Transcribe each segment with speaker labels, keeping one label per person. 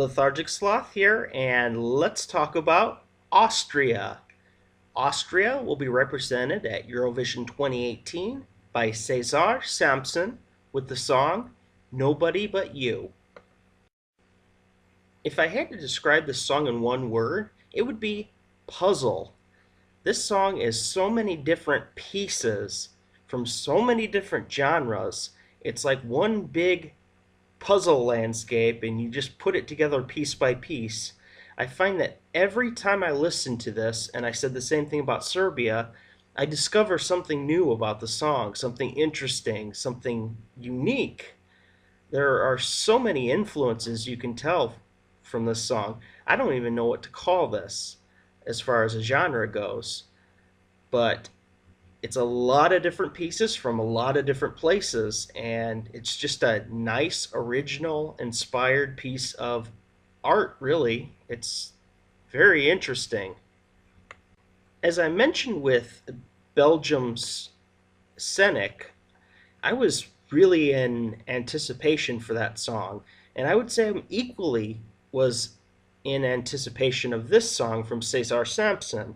Speaker 1: Lethargic Sloth here, and let's talk about Austria. Austria will be represented at Eurovision 2018 by Cesár Sampson with the song Nobody But You. If I had to describe this song in one word, it would be puzzle. This song is so many different pieces from so many different genres. It's like one big puzzle landscape and you just put it together piece by piece. I find that every time I listen to this, and I said the same thing about Serbia, I discover something new about the song, something interesting, something unique. There are so many influences you can tell from this song. I don't even know what to call this as far as a genre goes, but it's a lot of different pieces from a lot of different places, and it's just a nice, original, inspired piece of art, really. It's very interesting. As I mentioned with Belgium's Scenic, I was really in anticipation for that song, and I would say I equally was in anticipation of this song from Cesár Sampson.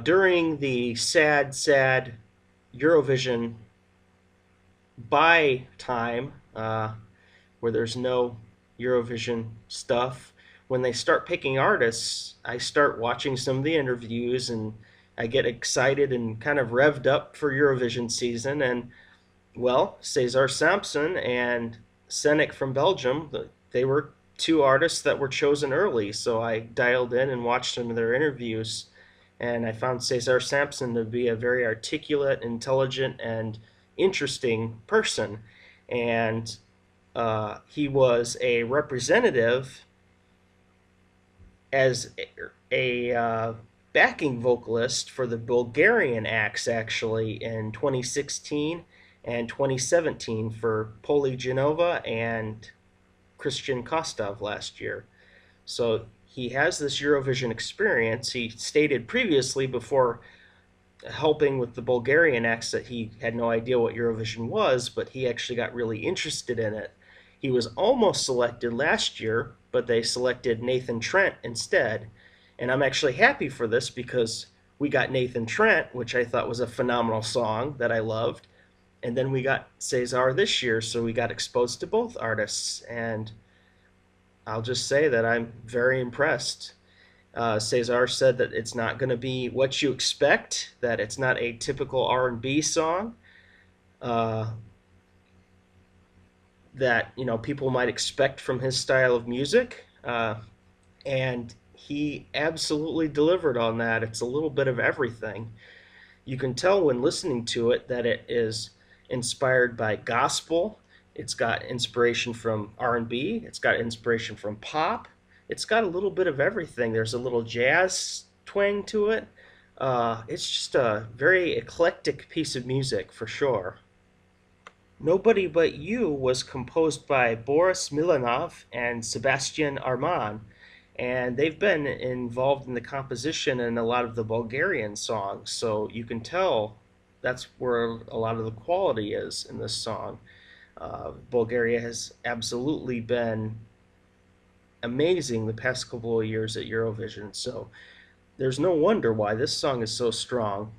Speaker 1: During the sad Eurovision bye time, where there's no Eurovision stuff, when they start picking artists, I start watching some of the interviews and I get excited and kind of revved up for Eurovision season. And, well, Cesár Sampson and Scenic from Belgium, they were two artists that were chosen early, so I dialed in and watched some of their interviews. And I found Cesár Sampson to be a very articulate, intelligent, and interesting person. And he was a representative as a backing vocalist for the Bulgarian acts, actually, in 2016 and 2017 for Poli Genova and Christian Kostov last year. So he has this Eurovision experience. He stated previously, before helping with the Bulgarian acts, that he had no idea what Eurovision was, but he actually got really interested in it. He was almost selected last year, but they selected Nathan Trent instead. And I'm actually happy for this because we got Nathan Trent, which I thought was a phenomenal song that I loved. And then we got Cesar this year, so we got exposed to both artists. And I'll just say that I'm very impressed. Cesar said that it's not going to be what you expect, that it's not a typical R&B song that people might expect from his style of music, and he absolutely delivered on that. It's a little bit of everything. You can tell when listening to it that it is inspired by gospel. It's got inspiration from R&B. It's got inspiration from pop. It's got a little bit of everything. There's a little jazz twang to it. It's just a very eclectic piece of music for sure. Nobody But You was composed by Boris Milanov and Sebastian Arman, and they've been involved in the composition in a lot of the Bulgarian songs, so you can tell that's where a lot of the quality is in this song. Bulgaria has absolutely been amazing the past couple of years at Eurovision, so there's no wonder why this song is so strong.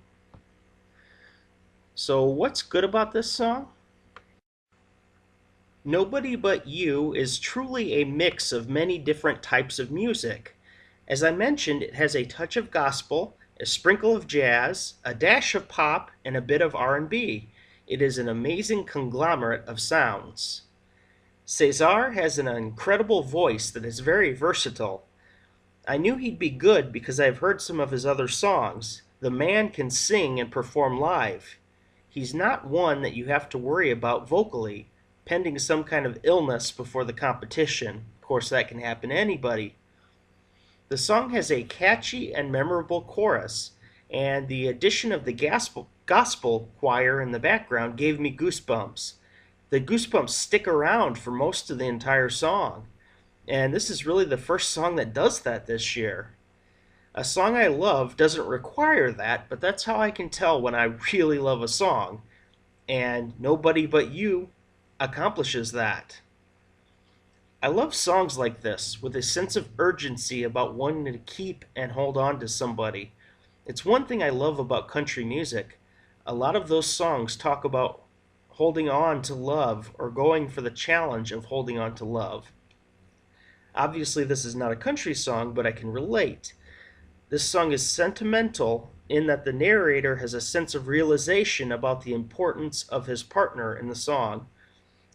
Speaker 1: So what's good about this song? Nobody But You is truly a mix of many different types of music. As I mentioned, it has a touch of gospel, a sprinkle of jazz, a dash of pop, and a bit of R&B. It is an amazing conglomerate of sounds. Cesar has an incredible voice that is very versatile. I knew he'd be good because I've heard some of his other songs. The man can sing and perform live. He's not one that you have to worry about vocally, pending some kind of illness before the competition. Of course, that can happen to anybody. The song has a catchy and memorable chorus, and the addition of the gospel choir in the background gave me goosebumps. The goosebumps stick around for most of the entire song, and this is really the first song that does that this year. A song I love doesn't require that, but that's how I can tell when I really love a song, and Nobody But You accomplishes that. I love songs like this, with a sense of urgency about wanting to keep and hold on to somebody. It's one thing I love about country music. A lot of those songs talk about holding on to love or going for the challenge of holding on to love. Obviously, this is not a country song, but I can relate. This song is sentimental in that the narrator has a sense of realization about the importance of his partner in the song.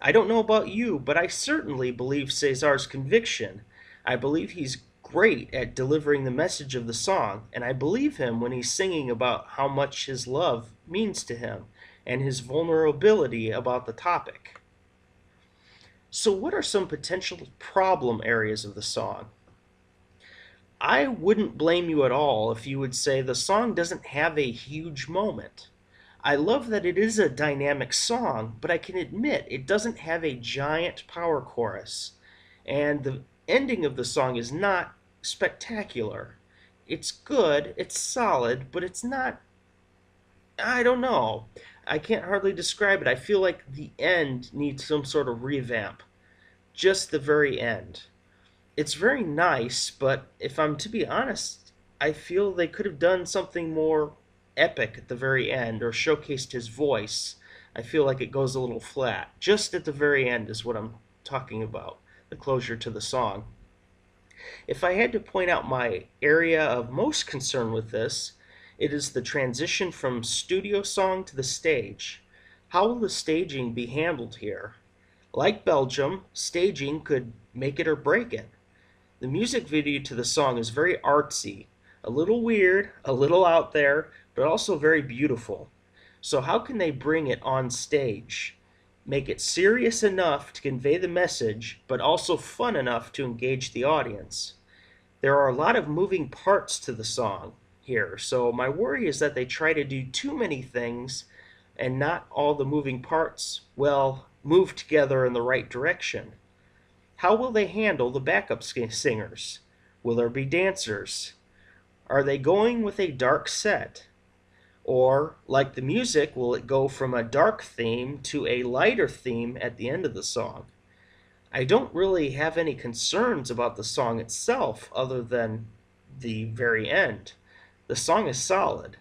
Speaker 1: I don't know about you, but I certainly believe Cesar's conviction. I believe he's great at delivering the message of the song, and I believe him when he's singing about how much his love means to him and his vulnerability about the topic. So, what are some potential problem areas of the song? I wouldn't blame you at all if you would say the song doesn't have a huge moment. I love that it is a dynamic song, but I can admit it doesn't have a giant power chorus. And the ending of the song is not spectacular. It's good, it's solid, but it's not, I don't know. I can't hardly describe it. I feel like the end needs some sort of revamp. Just the very end. It's very nice, but if I'm to be honest, I feel they could have done something more epic at the very end or showcased his voice. I feel like it goes a little flat. Just at the very end is what I'm talking about, the closure to the song. If I had to point out my area of most concern with this, it is the transition from studio song to the stage. How will the staging be handled here? Like Belgium, staging could make it or break it. The music video to the song is very artsy, a little weird, a little out there, but also very beautiful. So how can they bring it on stage? Make it serious enough to convey the message, but also fun enough to engage the audience. There are a lot of moving parts to the song here, so my worry is that they try to do too many things and not all the moving parts, well, move together in the right direction. How will they handle the backup singers? Will there be dancers? Are they going with a dark set? Or, like the music, will it go from a dark theme to a lighter theme at the end of the song? I don't really have any concerns about the song itself other than the very end. The song is solid.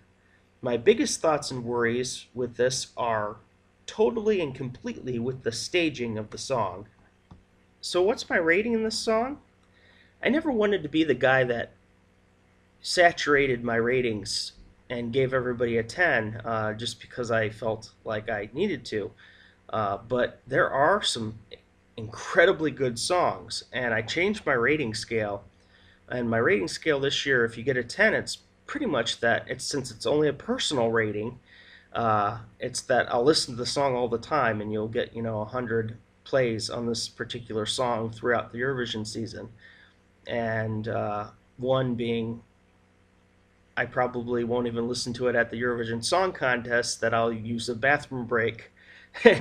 Speaker 1: My biggest thoughts and worries with this are totally and completely with the staging of the song. So what's my rating in this song? I never wanted to be the guy that saturated my ratings and gave everybody a 10 just because I felt like I needed to. But there are some incredibly good songs, and I changed my rating scale. And my rating scale this year, if you get a 10, it's pretty much that. It's since it's only a personal rating, it's that I'll listen to the song all the time, and you'll get 100 plays on this particular song throughout the Eurovision season. And one being, I probably won't even listen to it at the Eurovision Song Contest, that I'll use a bathroom break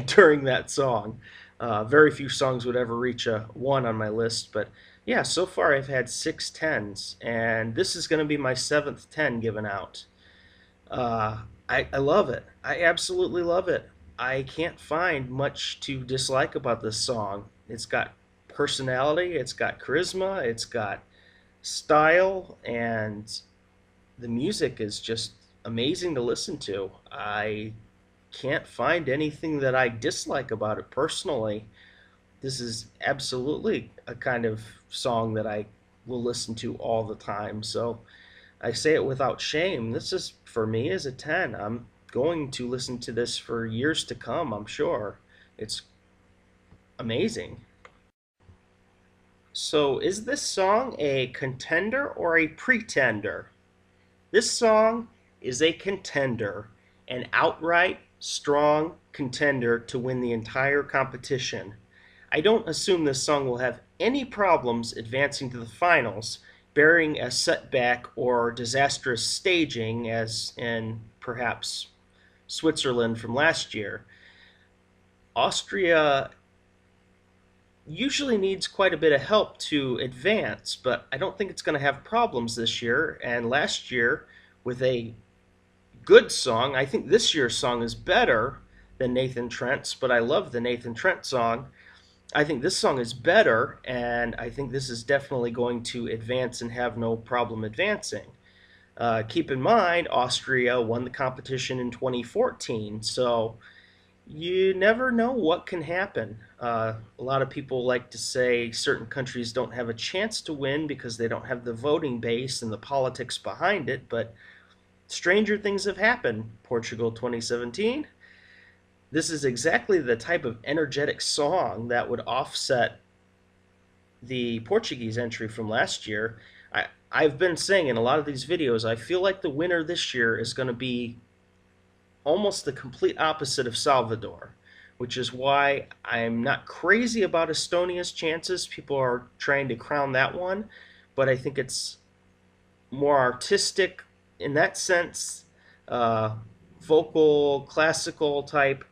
Speaker 1: during that song. Very few songs would ever reach a 1 on my list, but yeah, so far I've had 6 10s, and this is going to be my 7th 10 given out. I love it. I absolutely love it. I can't find much to dislike about this song. It's got personality, it's got charisma, it's got style, and the music is just amazing to listen to. I can't find anything that I dislike about it personally. This is absolutely a kind of song that I will listen to all the time. So I say it without shame. This is, for me, is a 10. I'm going to listen to this for years to come, I'm sure. It's amazing. So is this song a contender or a pretender? This song is a contender, an outright strong contender to win the entire competition. I don't assume this song will have any problems advancing to the finals, bearing a setback or disastrous staging as in perhaps Switzerland from last year. Austria usually needs quite a bit of help to advance, but I don't think it's going to have problems this year. And last year, with a good song, I think this year's song is better than Nathan Trent's, but I love the Nathan Trent song. I think this song is better, and I think this is definitely going to advance and have no problem advancing. Keep in mind, Austria won the competition in 2014, so you never know what can happen. A lot of people like to say certain countries don't have a chance to win because they don't have the voting base and the politics behind it, but stranger things have happened. Portugal 2017. This is exactly the type of energetic song that would offset the Portuguese entry from last year. I've been saying in a lot of these videos, I feel like the winner this year is going to be almost the complete opposite of Salvador, which is why I'm not crazy about Estonia's chances. People are trying to crown that one, but I think it's more artistic in that sense, uh, vocal, classical type.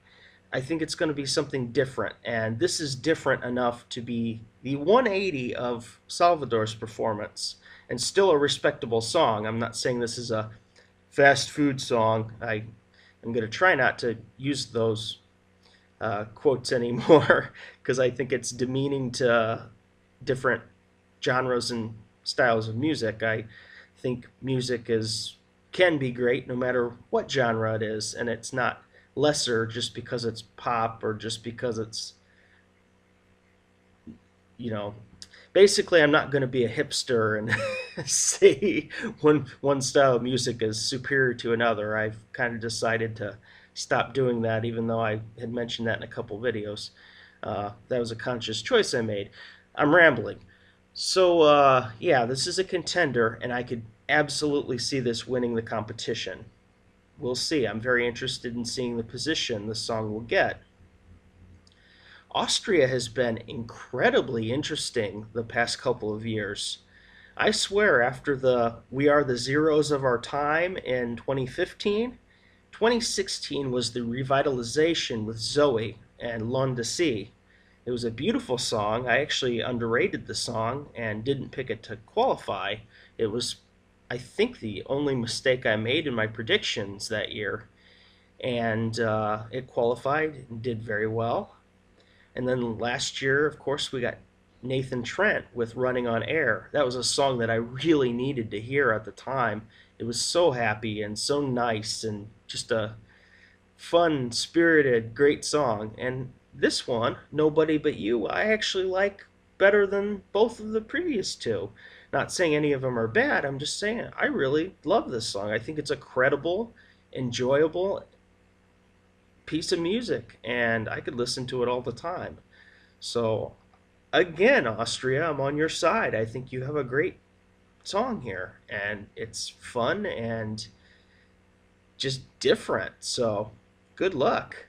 Speaker 1: I think it's going to be something different, and this is different enough to be the 180 of Salvador's performance, and still a respectable song. I'm not saying this is a fast food song. I'm going to try not to use those quotes anymore because I think it's demeaning to different genres and styles of music. I think music can be great no matter what genre it is, and it's not lesser just because it's pop or just because it's, you know, basically I'm not going to be a hipster and say one style of music is superior to another. I've kind of decided to stop doing that, even though I had mentioned that in a couple videos. That was a conscious choice I made. I'm rambling. So yeah, this is a contender, and I could absolutely see this winning the competition. We'll see. I'm very interested in seeing the position the song will get. Austria has been incredibly interesting the past couple of years. I swear, after the We Are the Zeros of Our Time in 2015, 2016 was the revitalization with Zoe and L'On de Sea. It was a beautiful song. I actually underrated the song and didn't pick it to qualify. It was, I think, the only mistake I made in my predictions that year. And it qualified and did very well. And then last year, of course, we got Nathan Trent with Running on Air. That was a song that I really needed to hear at the time. It was so happy and so nice and just a fun, spirited, great song. And this one, Nobody But You, I actually like better than both of the previous two. Not saying any of them are bad, I'm just saying I really love this song. I think it's a credible, enjoyable piece of music, and I could listen to it all the time. So, again, Austria, I'm on your side. I think you have a great song here, and it's fun and just different. So, good luck.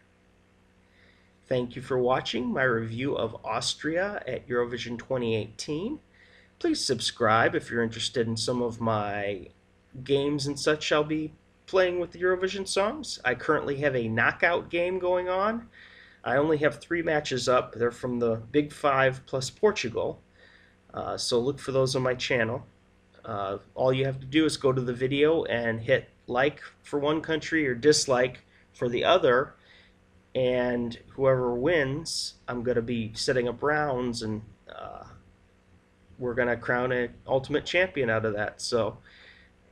Speaker 1: Thank you for watching my review of Austria at Eurovision 2018. Please subscribe if you're interested in some of my games and such I'll be playing with the Eurovision songs. I currently have a knockout game going on. I only have 3 matches up. They're from the Big Five plus Portugal. So look for those on my channel. All you have to do is go to the video and hit like for one country or dislike for the other. And whoever wins, I'm going to be setting up rounds, and we're going to crown an ultimate champion out of that. So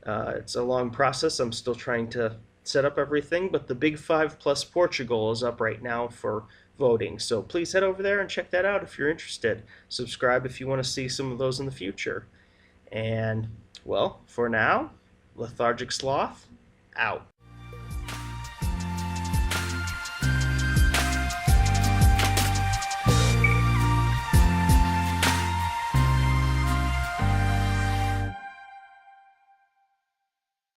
Speaker 1: it's a long process. I'm still trying to set up everything, but the Big Five plus Portugal is up right now for voting. So please head over there and check that out if you're interested. Subscribe if you want to see some of those in the future. And, well, for now, Lethargic Sloth, out.